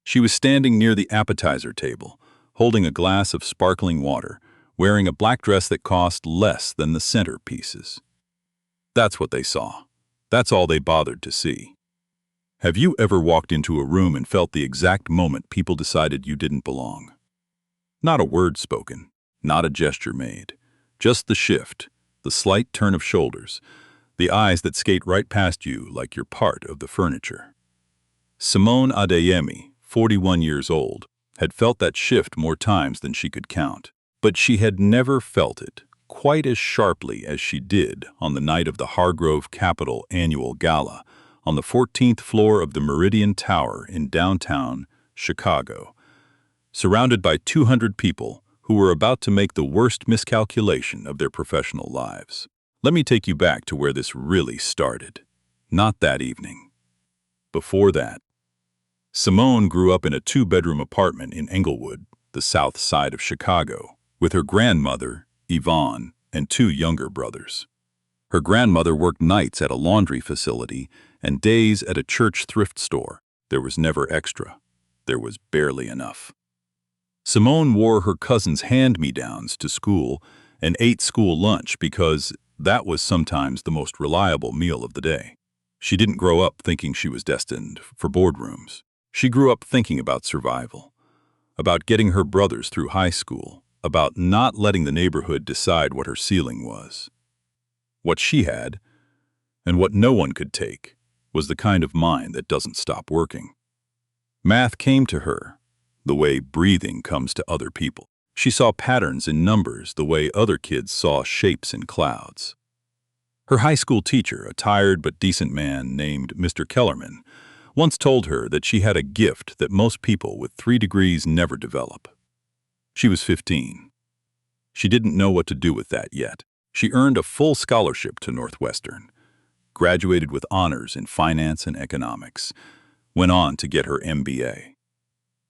She was standing near the appetizer table, holding a glass of sparkling water, wearing a black dress that cost less than the centerpieces. That's what they saw. That's all they bothered to see. Have you ever walked into a room and felt the exact moment people decided you didn't belong? Not a word spoken, not a gesture made, just the shift, the slight turn of shoulders, the eyes that skate right past you like you're part of the furniture. Simone Adeyemi, 41 years old, had felt that shift more times than she could count, but she had never felt it quite as sharply as she did on the night of the Hargrove Capital annual gala on the 14th floor of the Meridian Tower in downtown Chicago, surrounded by 200 people who were about to make the worst miscalculation of their professional lives. Let me take you back to where this really started. Not that evening. Before that. Simone grew up in a two-bedroom apartment in Englewood, the south side of Chicago, with her grandmother, Yvonne, and two younger brothers. Her grandmother worked nights at a laundry facility and days at a church thrift store. There was never extra. There was barely enough. Simone wore her cousin's hand-me-downs to school and ate school lunch because that was sometimes the most reliable meal of the day. She didn't grow up thinking she was destined for boardrooms. She grew up thinking about survival, about getting her brothers through high school, about not letting the neighborhood decide what her ceiling was. What she had, and what no one could take, was the kind of mind that doesn't stop working. Math came to her the way breathing comes to other people. She saw patterns in numbers the way other kids saw shapes in clouds. Her high school teacher, a tired but decent man named Mr. Kellerman, once told her that she had a gift that most people with 3 degrees never develop. She was 15. She didn't know what to do with that yet. She earned a full scholarship to Northwestern, graduated with honors in finance and economics, went on to get her MBA.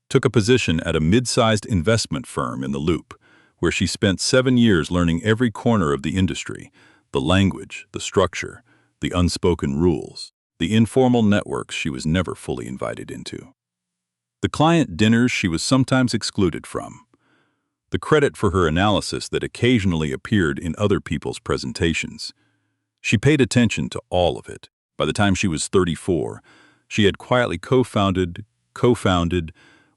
Took a position at a mid-sized investment firm in the Loop, where she spent 7 years learning every corner of the industry, the language, the structure, the unspoken rules, the informal networks she was never fully invited into. The client dinners she was sometimes excluded from. The credit for her analysis that occasionally appeared in other people's presentations. She paid attention to all of it. By the time she was 34, she had quietly co-founded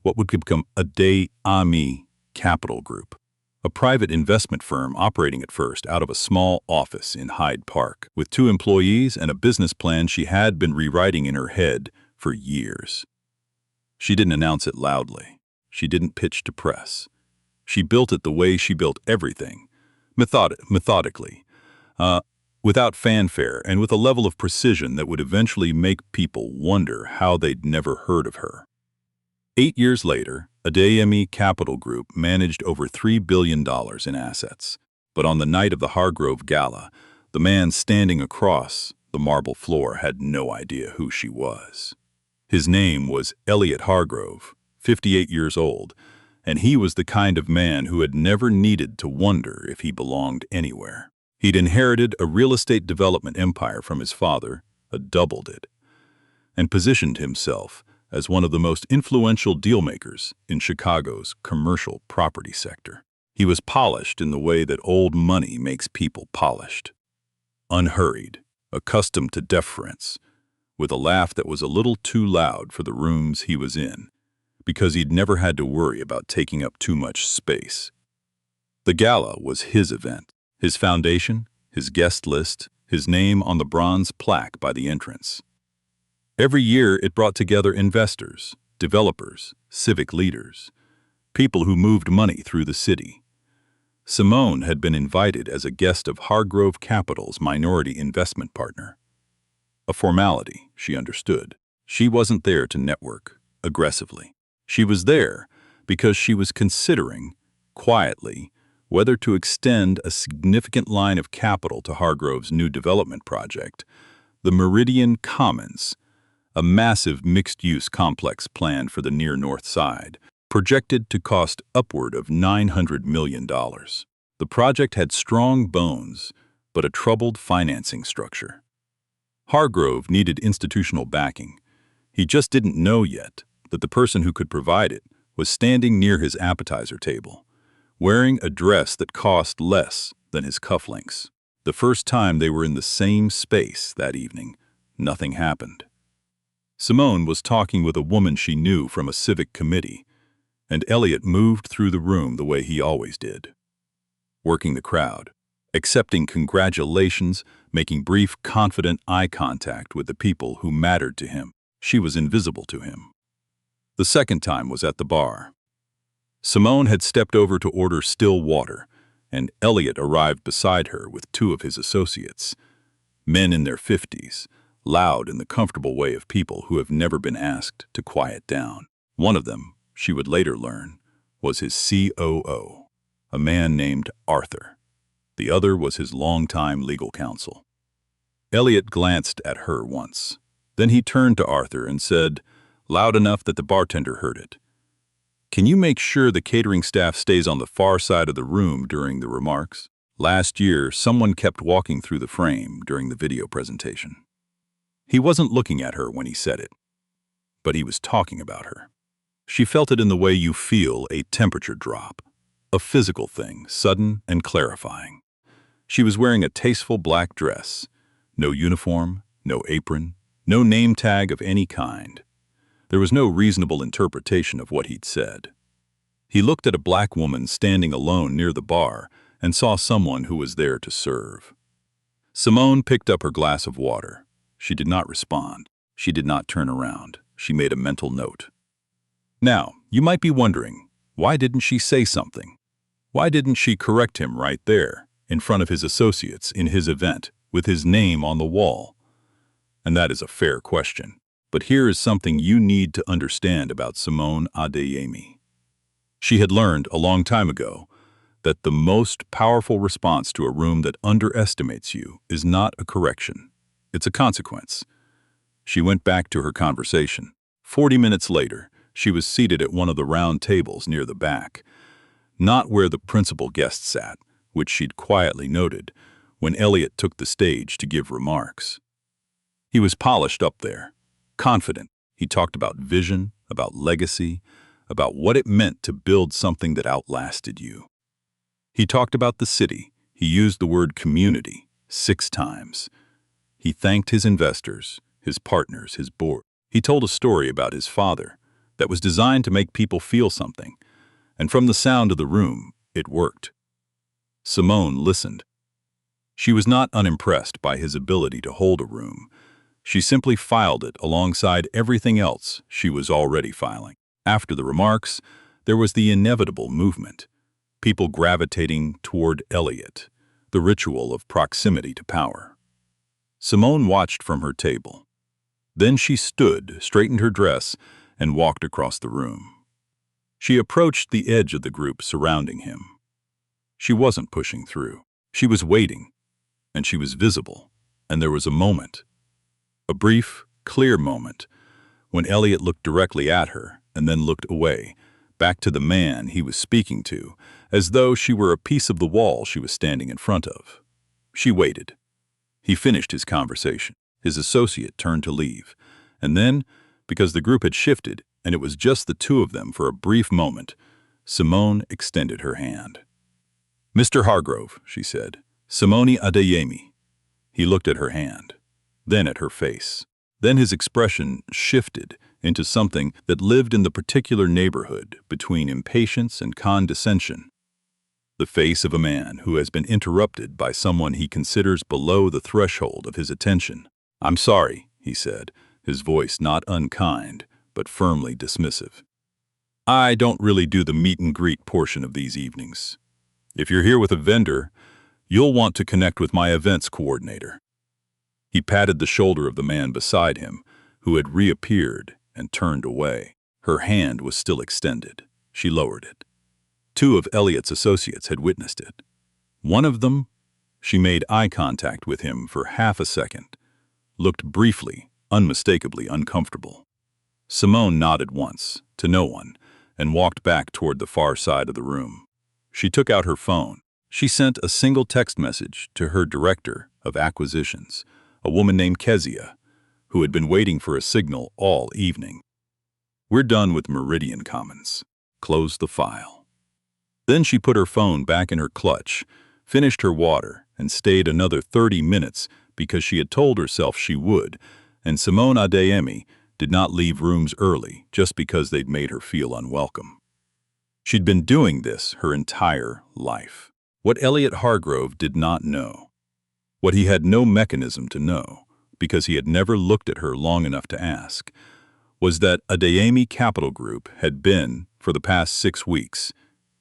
what would become Adeyemi Capital Group, a private investment firm operating at first out of a small office in Hyde Park, with 2 employees and a business plan she had been rewriting in her head for years. She didn't announce it loudly. She didn't pitch to press. She built it the way she built everything, methodically, without fanfare and with a level of precision that would eventually make people wonder how they'd never heard of her. 8 years later, Adeyemi Capital Group managed over $3 billion in assets. But on the night of the Hargrove Gala, the man standing across the marble floor had no idea who she was. His name was Elliott Hargrove, 58 years old, and he was the kind of man who had never needed to wonder if he belonged anywhere. He'd inherited a real estate development empire from his father, doubled it, and positioned himself as one of the most influential dealmakers in Chicago's commercial property sector. He was polished in the way that old money makes people polished. Unhurried, accustomed to deference, with a laugh that was a little too loud for the rooms he was in, because he'd never had to worry about taking up too much space. The gala was his event, his foundation, his guest list, his name on the bronze plaque by the entrance. Every year it brought together investors, developers, civic leaders, people who moved money through the city. Simone had been invited as a guest of Hargrove Capital's minority investment partner. A formality, she understood. She wasn't there to network aggressively. She was there because she was considering, quietly, whether to extend a significant line of capital to Hargrove's new development project, the Meridian Commons, a massive mixed-use complex planned for the near North Side, projected to cost upward of $900 million. The project had strong bones, but a troubled financing structure. Hargrove needed institutional backing. He just didn't know yet that the person who could provide it was standing near his appetizer table, wearing a dress that cost less than his cufflinks. The first time they were in the same space that evening, nothing happened. Simone was talking with a woman she knew from a civic committee, and Elliott moved through the room the way he always did, working the crowd, accepting congratulations, making brief, confident eye contact with the people who mattered to him. She was invisible to him. The second time was at the bar. Simone had stepped over to order still water, and Elliott arrived beside her with two of his associates, men in their 50s, loud in the comfortable way of people who have never been asked to quiet down. One of them, she would later learn, was his COO, a man named Arthur. The other was his longtime legal counsel. Elliott glanced at her once. Then he turned to Arthur and said, loud enough that the bartender heard it, "Can you make sure the catering staff stays on the far side of the room during the remarks?" Last year, someone kept walking through the frame during the video presentation. He wasn't looking at her when he said it, but he was talking about her. She felt it in the way you feel a temperature drop, a physical thing, sudden and clarifying. She was wearing a tasteful black dress, no uniform, no apron, no name tag of any kind. There was no reasonable interpretation of what he'd said. He looked at a black woman standing alone near the bar and saw someone who was there to serve. Simone picked up her glass of water. She did not respond. She did not turn around. She made a mental note. Now, you might be wondering, why didn't she say something? Why didn't she correct him right there, in front of his associates, in his event, with his name on the wall? And that is a fair question. But here is something you need to understand about Simone Adeyemi. She had learned a long time ago that the most powerful response to a room that underestimates you is not a correction. It's a consequence. She went back to her conversation. 40 minutes later, she was seated at one of the round tables near the back, not where the principal guest sat, which she'd quietly noted when Elliott took the stage to give remarks. He was polished up there, confident. He talked about vision, about legacy, about what it meant to build something that outlasted you. He talked about the city. He used the word community 6 times. He thanked his investors, his partners, his board. He told a story about his father that was designed to make people feel something, and from the sound of the room, it worked. Simone listened. She was not unimpressed by his ability to hold a room. She simply filed it alongside everything else she was already filing. After the remarks, there was the inevitable movement, people gravitating toward Elliott, the ritual of proximity to power. Simone watched from her table. Then she stood, straightened her dress, and walked across the room. She approached the edge of the group surrounding him. She wasn't pushing through. She was waiting, and she was visible, and there was a moment, a brief, clear moment, when Elliott looked directly at her and then looked away, back to the man he was speaking to, as though she were a piece of the wall she was standing in front of. She waited. He finished his conversation. His associate turned to leave, and then, because the group had shifted and it was just the two of them for a brief moment, Simone extended her hand. "Mr. Hargrove," she said, "Simone Adeyemi." He looked at her hand, then at her face. Then his expression shifted into something that lived in the particular neighborhood between impatience and condescension. The face of a man who has been interrupted by someone he considers below the threshold of his attention. "I'm sorry," he said, his voice not unkind, but firmly dismissive. "I don't really do the meet and greet portion of these evenings. If you're here with a vendor, you'll want to connect with my events coordinator." He patted the shoulder of the man beside him, who had reappeared and turned away. Her hand was still extended. She lowered it. 2 of Elliott's associates had witnessed it. One of them, she made eye contact with him for half a second, looked briefly, unmistakably uncomfortable. Simone nodded once, to no one, and walked back toward the far side of the room. She took out her phone. She sent a single text message to her director of acquisitions, a woman named Kezia, who had been waiting for a signal all evening. We're done with Meridian Commons. Close the file. Then she put her phone back in her clutch, finished her water, and stayed another 30 minutes because she had told herself she would, and Simone Adeyemi did not leave rooms early just because they'd made her feel unwelcome. She'd been doing this her entire life. What Elliott Hargrove did not know, what he had no mechanism to know, because he had never looked at her long enough to ask, was that Adeyemi Capital Group had been, for the past 6 weeks,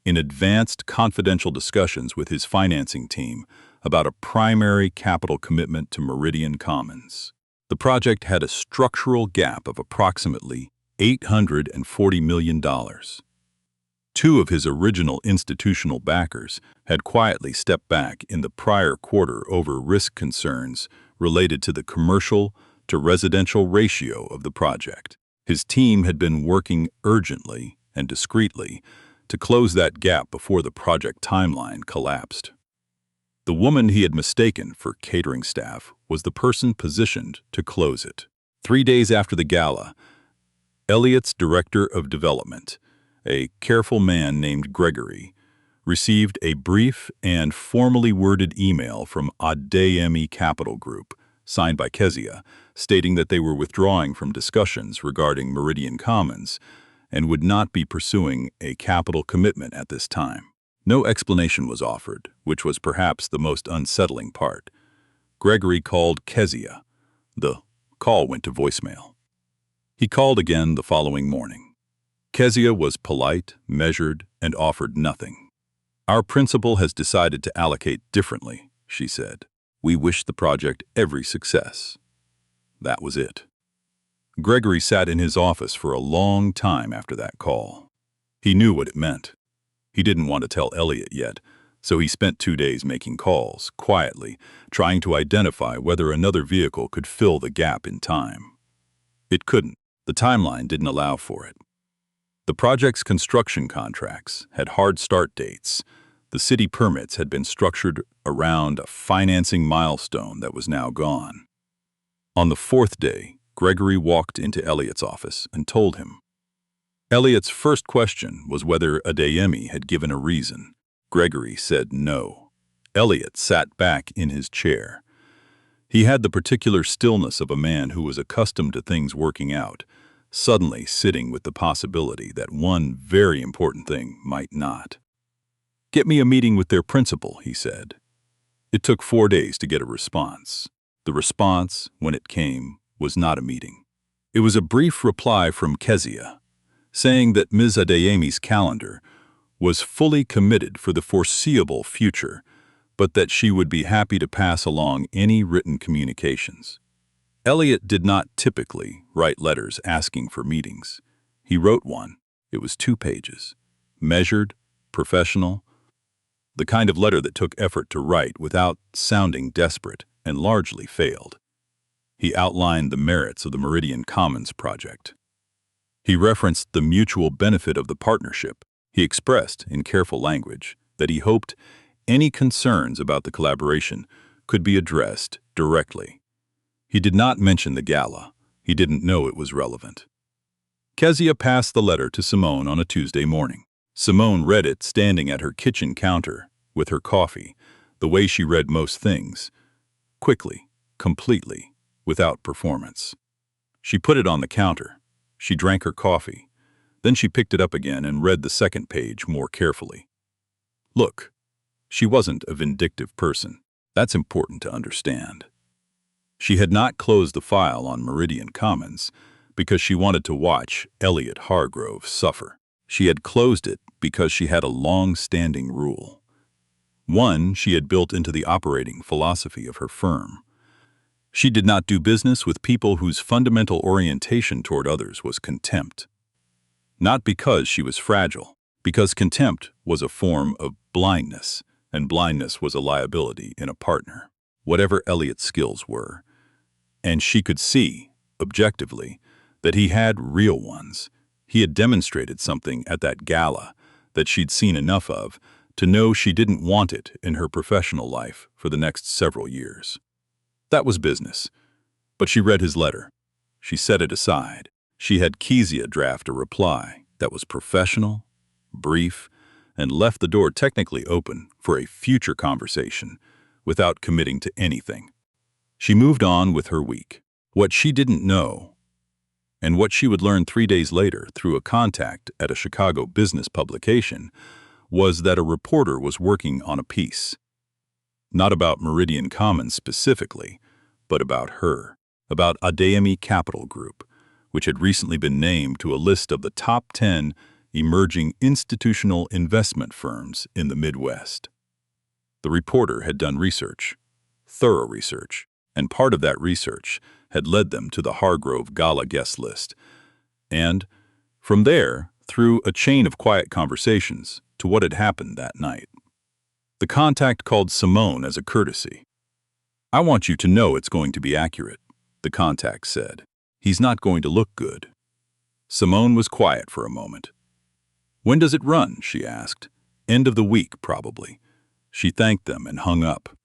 in advanced confidential discussions with his financing team about a primary capital commitment to Meridian Commons. The project had a structural gap of approximately $840 million. 2 of his original institutional backers had quietly stepped back in the prior quarter over risk concerns related to the commercial to residential ratio of the project. His team had been working urgently and discreetly to close that gap before the project timeline collapsed. The woman he had mistaken for catering staff was the person positioned to close it. 3 days after the gala, Elliott's director of development, a careful man named Gregory, received a brief and formally worded email from Adeyemi Capital Group, signed by Kezia, stating that they were withdrawing from discussions regarding Meridian Commons and would not be pursuing a capital commitment at this time. No explanation was offered, which was perhaps the most unsettling part. Gregory called Kezia. The call went to voicemail. He called again the following morning. Kezia was polite, measured, and offered nothing. "Our principal has decided to allocate differently," she said. "We wish the project every success." That was it. Gregory sat in his office for a long time after that call. He knew what it meant. He didn't want to tell Elliott yet, so he spent 2 days making calls, quietly, trying to identify whether another vehicle could fill the gap in time. It couldn't. The timeline didn't allow for it. The project's construction contracts had hard start dates. The city permits had been structured around a financing milestone that was now gone. On the 4th day, Gregory walked into Elliott's office and told him. Elliott's first question was whether Adeyemi had given a reason. Gregory said no. Elliott sat back in his chair. He had the particular stillness of a man who was accustomed to things working out, suddenly sitting with the possibility that one very important thing might not. "Get me a meeting with their principal," he said. It took 4 days to get a response. The response, when it came, was not a meeting. It was a brief reply from Kezia, saying that Ms. Adeyemi's calendar was fully committed for the foreseeable future, but that she would be happy to pass along any written communications. Elliott did not typically write letters asking for meetings. He wrote one. It was 2 pages. Measured, professional, the kind of letter that took effort to write without sounding desperate, and largely failed. He outlined the merits of the Meridian Commons project. He referenced the mutual benefit of the partnership. He expressed, in careful language, that he hoped any concerns about the collaboration could be addressed directly. He did not mention the gala. He didn't know it was relevant. Kezia passed the letter to Simone on a Tuesday morning. Simone read it standing at her kitchen counter with her coffee, the way she read most things, quickly, completely, without performance. She put it on the counter. She drank her coffee. Then she picked it up again and read the second page more carefully. Look, she wasn't a vindictive person. That's important to understand. She had not closed the file on Meridian Commons because she wanted to watch Elliott Hargrove suffer. She had closed it because she had a long-standing rule. One she had built into the operating philosophy of her firm. She did not do business with people whose fundamental orientation toward others was contempt. Not because she was fragile, because contempt was a form of blindness, and blindness was a liability in a partner, whatever Elliott's skills were. And she could see, objectively, that he had real ones. He had demonstrated something at that gala that she'd seen enough of to know she didn't want it in her professional life for the next several years. That was business. But she read his letter. She set it aside. She had Kezia draft a reply that was professional, brief, and left the door technically open for a future conversation without committing to anything. She moved on with her week. What she didn't know, and what she would learn 3 days later through a contact at a Chicago business publication, was that a reporter was working on a piece. Not about Meridian Commons specifically, but about her, about Adeyemi Capital Group, which had recently been named to a list of the top 10 emerging institutional investment firms in the Midwest. The reporter had done research, thorough research, and part of that research had led them to the Hargrove gala guest list, and from there, through a chain of quiet conversations, to what had happened that night. The contact called Simone as a courtesy. "I want you to know it's going to be accurate," the contact said. "He's not going to look good." Simone was quiet for a moment. "When does it run?" she asked. "End of the week, probably." She thanked them and hung up.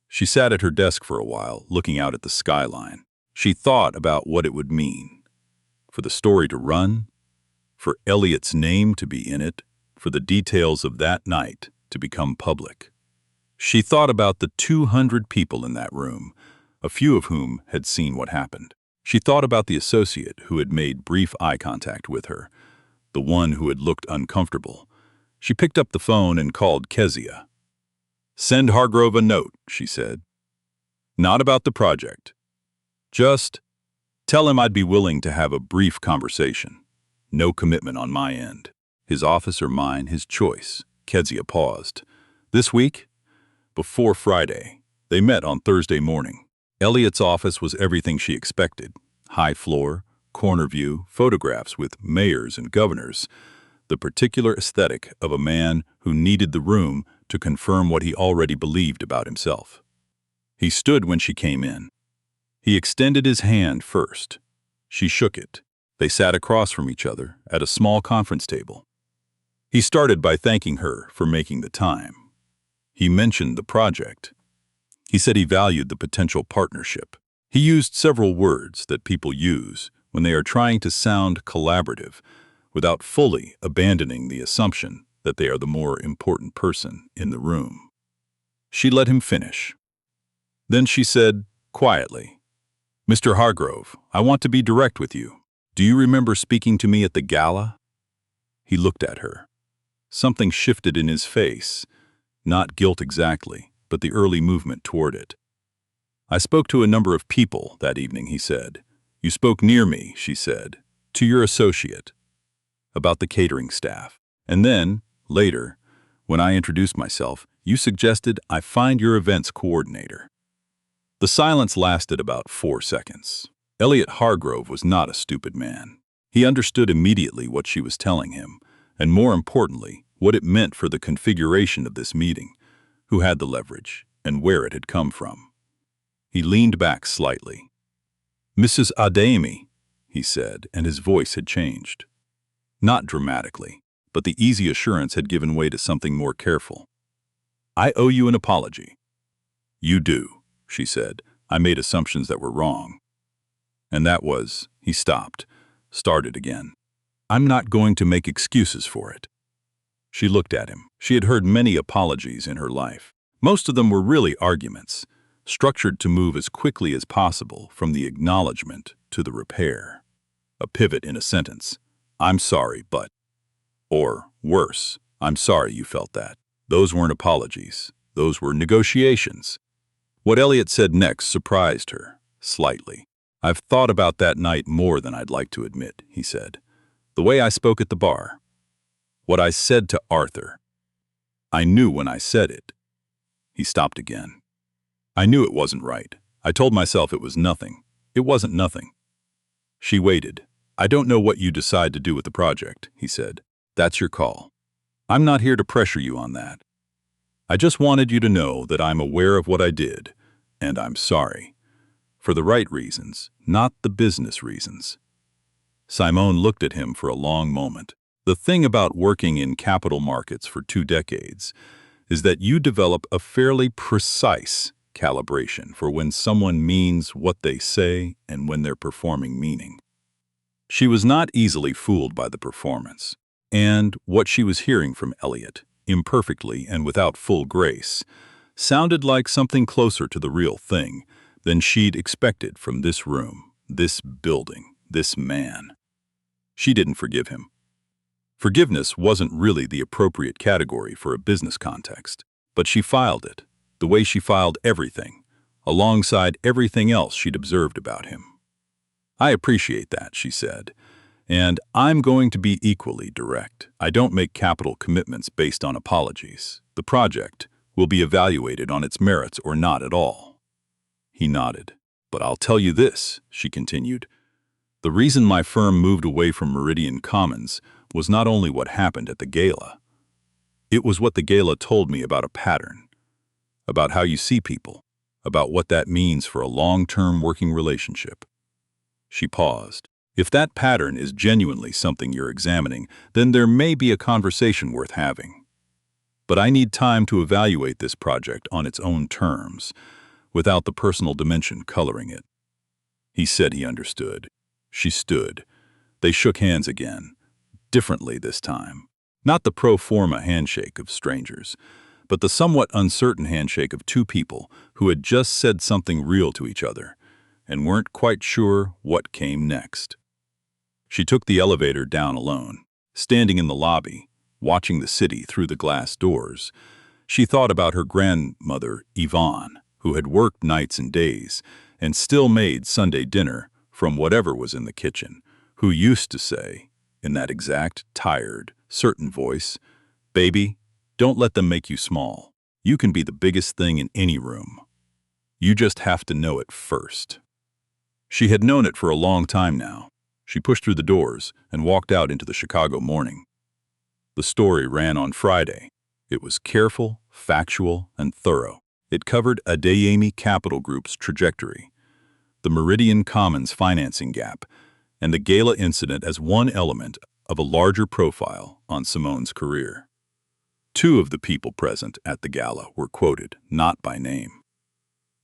She sat at her desk for a while, looking out at the skyline. She thought about what it would mean. For the story to run, for Elliott's name to be in it, for the details of that night to become public. She thought about the 200 people in that room, a few of whom had seen what happened. She thought about the associate who had made brief eye contact with her, the one who had looked uncomfortable. She picked up the phone and called Kezia. "Send Hargrove a note," she said. "Not about the project. Just tell him I'd be willing to have a brief conversation. No commitment on my end. His office or mine, his choice." Kezia paused. "This week?" Before Friday. They met on Thursday morning. Elliott's office was everything she expected. High floor, corner view, photographs with mayors and governors. The particular aesthetic of a man who needed the room to confirm what he already believed about himself. He stood when she came in. He extended his hand first. She shook it. They sat across from each other at a small conference table. He started by thanking her for making the time. He mentioned the project. He said he valued the potential partnership. He used several words that people use when they are trying to sound collaborative without fully abandoning the assumption that they are the more important person in the room. She let him finish. Then she said, quietly, "Mr. Hargrove, I want to be direct with you. Do you remember speaking to me at the gala?" He looked at her. Something shifted in his face, not guilt exactly, but the early movement toward it. "I spoke to a number of people that evening," he said. "You spoke near me," she said, "to your associate, about the catering staff. And then, later, when I introduced myself, you suggested I find your events coordinator." The silence lasted about 4 seconds. Elliott Hargrove was not a stupid man. He understood immediately what she was telling him, and more importantly, what it meant for the configuration of this meeting, who had the leverage, and where it had come from. He leaned back slightly. "Mrs. Adeyemi," he said, and his voice had changed. Not dramatically, but the easy assurance had given way to something more careful. "I owe you an apology." "You do," she said. "I made assumptions that were wrong." And that was, he stopped, started again. "I'm not going to make excuses for it." She looked at him. She had heard many apologies in her life. Most of them were really arguments, structured to move as quickly as possible from the acknowledgement to the repair. A pivot in a sentence. "I'm sorry, but..." Or, worse, "I'm sorry you felt that." Those weren't apologies. Those were negotiations. What Elliott said next surprised her, slightly. "I've thought about that night more than I'd like to admit," he said. "The way I spoke at the bar. What I said to Arthur. I knew when I said it." He stopped again. "I knew it wasn't right. I told myself it was nothing. It wasn't nothing." She waited. "I don't know what you decide to do with the project," he said. "That's your call. I'm not here to pressure you on that. I just wanted you to know that I'm aware of what I did, and I'm sorry. For the right reasons, not the business reasons." Simone looked at him for a long moment. The thing about working in capital markets for 2 decades is that you develop a fairly precise calibration for when someone means what they say and when they're performing meaning. She was not easily fooled by the performance, and what she was hearing from Elliott, imperfectly and without full grace, sounded like something closer to the real thing than she'd expected from this room, this building, this man. She didn't forgive him. Forgiveness wasn't really the appropriate category for a business context, but she filed it, the way she filed everything, alongside everything else she'd observed about him. "I appreciate that," she said, "and I'm going to be equally direct. I don't make capital commitments based on apologies. The project will be evaluated on its merits or not at all." He nodded. "But I'll tell you this," she continued. "The reason my firm moved away from Meridian Commons was not only what happened at the gala. It was what the gala told me about a pattern, about how you see people, about what that means for a long-term working relationship." She paused. "If that pattern is genuinely something you're examining, then there may be a conversation worth having. But I need time to evaluate this project on its own terms, without the personal dimension coloring it." He said he understood. She stood. They shook hands again, differently this time. Not the pro forma handshake of strangers, but the somewhat uncertain handshake of two people who had just said something real to each other and weren't quite sure what came next. She took the elevator down alone. Standing in the lobby, watching the city through the glass doors, she thought about her grandmother, Yvonne, who had worked nights and days and still made Sunday dinner from whatever was in the kitchen, who used to say, in that exact, tired, certain voice, "Baby, don't let them make you small. You can be the biggest thing in any room. You just have to know it first." She had known it for a long time now. She pushed through the doors and walked out into the Chicago morning. The story ran on Friday. It was careful, factual, and thorough. It covered Adeyemi Capital Group's trajectory, the Meridian Commons financing gap, and the gala incident as one element of a larger profile on Simone's career. Two of the people present at the gala were quoted, not by name.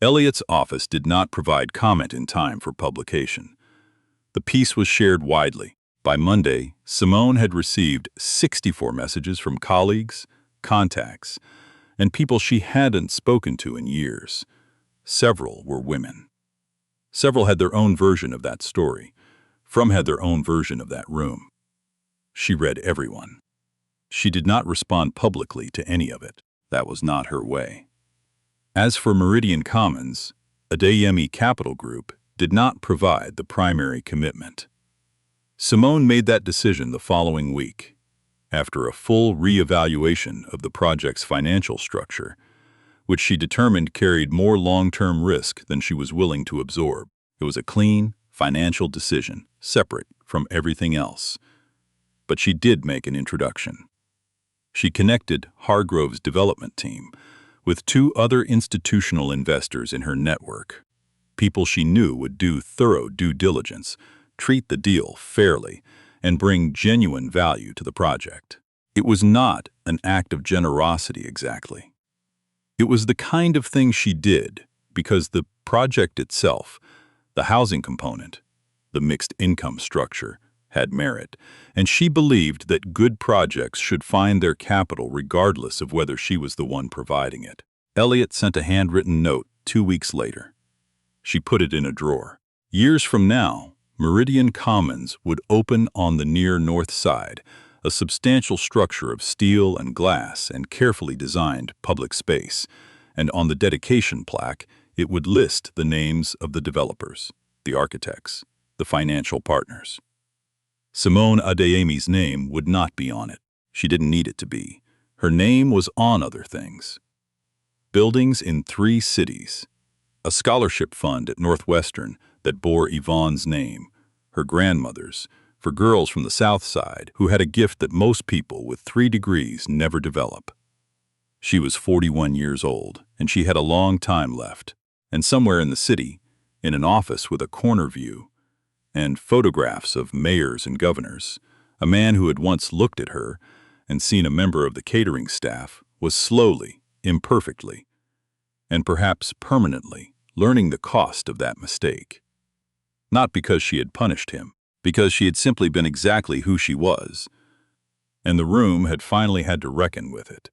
Elliott's office did not provide comment in time for publication. The piece was shared widely. By Monday, Simone had received 64 messages from colleagues, contacts, and people she hadn't spoken to in years. Several were women. Several had their own version of that story. Some had their own version of that room. She read everyone. She did not respond publicly to any of it. That was not her way. As for Meridian Commons, Adeyemi Capital Group did not provide the primary commitment. Simone made that decision the following week, after a full re-evaluation of the project's financial structure, which she determined carried more long-term risk than she was willing to absorb. It was a clean, financial decision, separate from everything else. But she did make an introduction. She connected Hargrove's development team with two other institutional investors in her network, people she knew would do thorough due diligence, treat the deal fairly, and bring genuine value to the project. It was not an act of generosity exactly. It was the kind of thing she did because the project itself, the housing component, the mixed income structure, had merit, and she believed that good projects should find their capital regardless of whether she was the one providing it. Elliott sent a handwritten note 2 weeks later. She put it in a drawer. Years from now, Meridian Commons would open on the near north side, a substantial structure of steel and glass and carefully designed public space, and on the dedication plaque, it would list the names of the developers, the architects, the financial partners. Simone Adeyemi's name would not be on it. She didn't need it to be. Her name was on other things. Buildings in 3 cities. A scholarship fund at Northwestern that bore Yvonne's name, her grandmother's, for girls from the South Side who had a gift that most people with 3 degrees never develop. She was 41 years old, and she had a long time left. And somewhere in the city, in an office with a corner view, and photographs of mayors and governors, a man who had once looked at her and seen a member of the catering staff was slowly, imperfectly, and perhaps permanently learning the cost of that mistake. Not because she had punished him, because she had simply been exactly who she was, and the room had finally had to reckon with it.